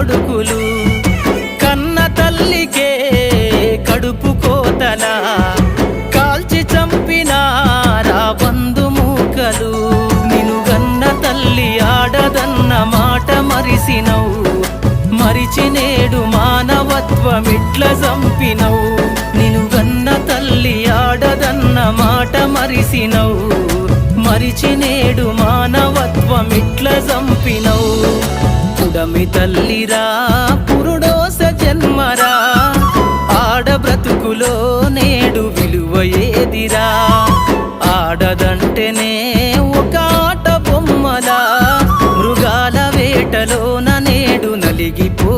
కొడుకులు కన్న తల్లికే కడుపు కోతలా కాల్చి చంపినారా బంధుమూకలు. నిన్ను గన్న తల్లి ఆడదన్న మాట మరిసినవు, మరిచి నేడు మానవత్వమిట్ల చంపినవు. నిన్ను గన్న తల్లి ఆడదన్న మాట మరిసినవు, మరిచి నేడు మానవత్వమిట్ల చంపినవు. పుడమి తల్లిరా పురుడోస జన్మరా, ఆడ బ్రతుకులో నేడు విలువ ఏదిరా. ఆడదంటేనే ఒక ఆట బొమ్మలా మృగాల వేటలోన నేడు నలిగిపో